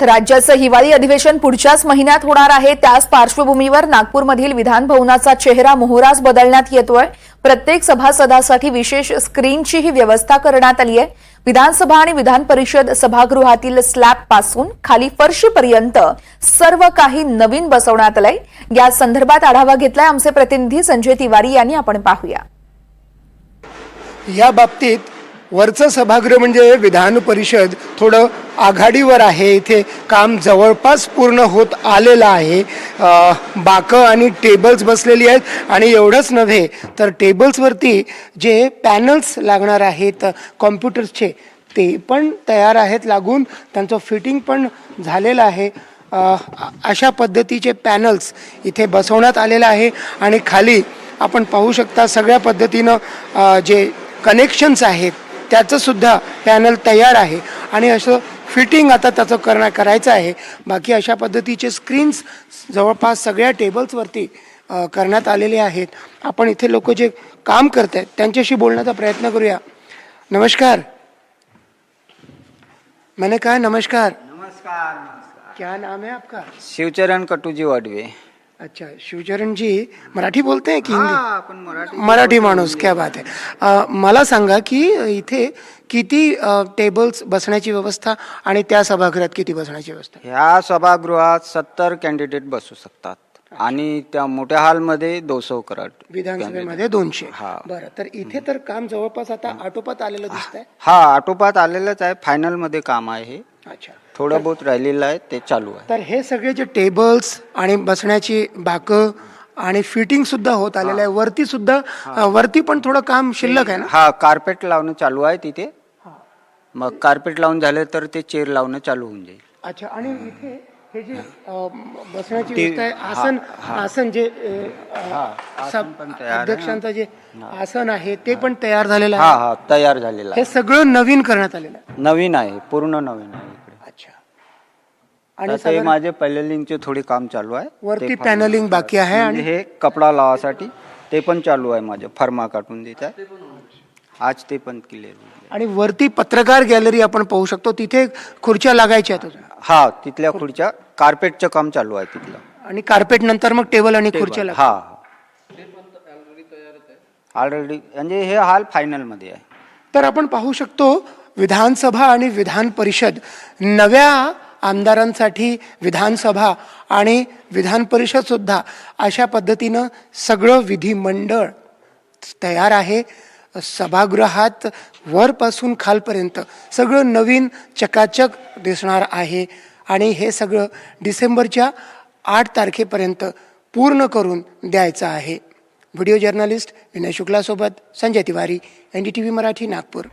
तर राज्याचं हिवाळी अधिवेशन पुढच्याच महिन्यात होणार आहे। त्याच पार्श्वभूमीवर नागपूरमधील विधान भवनाचा चेहरा मोहराच बदलण्यात येतोय। प्रत्येक सभासदासाठी विशेष स्क्रीनचीही व्यवस्था करण्यात आली आहे। विधानसभा आणि विधान परिषद सभागृहातील स्लॅब पासून खाली फरशीपर्यंत सर्व काही नवीन बसवण्यात आलंय। या संदर्भात आढावा घेतलाय आमचे प्रतिनिधी संजय तिवारी यांनी। आपण पाहूया। या बाबतीत वरचं सभागृह म्हणजे विधान परिषद थोडं आघाडीवर आहे। इथे काम जवळपास पूर्ण होत आलेलं आहे। बाकं आणि टेबल्स बसलेली आहेत आणि एवढंच नव्हे तर टेबल्सवरती जे पॅनल्स लागणार आहेत कॉम्प्युटर्सचे ते पण तयार आहेत लागून, त्यांचं फिटिंग पण झालेलं आहे। अशा पद्धतीचे पॅनल्स इथे बसवण्यात आलेलं आहे आणि खाली आपण पाहू शकता सगळ्या पद्धतीनं जे कनेक्शन्स आहेत त्याचं सुद्धा पॅनल तयार आहे आणि असं फिटिंग आता त्याचं करायचं आहे। बाकी अशा पद्धतीचे स्क्रीन्स जवळपास सगळ्या टेबल्सवरती करण्यात आलेले आहेत। आपण इथे लोक जे काम करत आहेत त्यांच्याशी बोलण्याचा प्रयत्न करूया। नमस्कार, मैंने कहा नमस्कार। नमस्कार। क्या नाम है आपका? शिवचरण कटूजी वाडवे। अच्छा, शिवचरण जी मराठी बोलते हैं कि हिंदी? आपण मराठी माणूस, क्या बात आहे। मला सांगा की इथे किती टेबल्स बसण्याची व्यवस्था आणि त्या सभागृहात किती बसण्याची व्यवस्था? ह्या सभागृहात 70 कॅन्डिडेट बसू शकतात आणि त्या मोठ्या हॉलमध्ये 200 कराड विधानसभेमध्ये 200। हा। बरं, तर इथे तर काम जवळपास आता आटोपात आलेलं दिसतंय। हा, आटोपात आलेलंच आहे। फायनल मध्ये काम आहे हे। अच्छा, थोडं बहुत राहिलेलं आहे, ते चालू आहे। तर हे सगळे जे टेबल्स आणि बसण्याची बाकं आणि फिटिंग सुद्धा होत आलेलं आहे। वरती सुद्धा वरती पण थोडं काम शिल्लक आहे ना? हा, कार्पेट लावणं चालू आहे तिथे। मग कार्पेट लावून झालं तर ते चेअर लावणं चालू होऊन जाईल। अच्छा, आणि इथे हे जे बसण्याची व्यवस्था आहे, आसन आसन जे अध्यक्षांचं जे आसन आहे ते पण तयार झालेलं हा आहे। हा, तयार झालेलं हे आहे। सगळं नवीन करण्यात आलेलं आहे। नवीन आहे, पूर्ण नवीन आहे इकडे। अच्छा, आणि ते माझे पॅनलिंगचे थोडे काम चालू आहे। वरती पॅनलिंग बाकी आहे म्हणजे आणि हे कपडा लावासाठी ते पण चालू आहे। माझे फर्मा काढून देत आहे आज, ते पण क्लिअर। आणि वरती पत्रकार गॅलरी आपण पाहू शकतो, तिथे खुर्च्या लागायच्या आहेत अजून। हा, तिथल्या खुर्च्या कार्पेटचं काम चालू आहे तिथलं। आणि कार्पेट नंतर मग टेबल आणि खुर्च्या लागतात। हा, ऑलरेडी म्हणजे हे हाल फायनल मध्ये आहे। तर आपण पाहू शकतो विधानसभा आणि विधान परिषद, नव्या आमदारांसाठी विधानसभा आणि विधान परिषद सुद्धा अशा पद्धतीनं सगळं विधिमंडळ तयार आहे। सभागृहात वरपासून खालपर्यंत सगळं नवीन चकाचक दिसणार आहे आणि हे सगळं डिसेंबरच्या 8 तारखेपर्यंत पूर्ण करून द्यायचं आहे। व्हिडिओ जर्नलिस्ट विनय शुक्लासोबत संजय तिवारी, NDTV मराठी, नागपूर।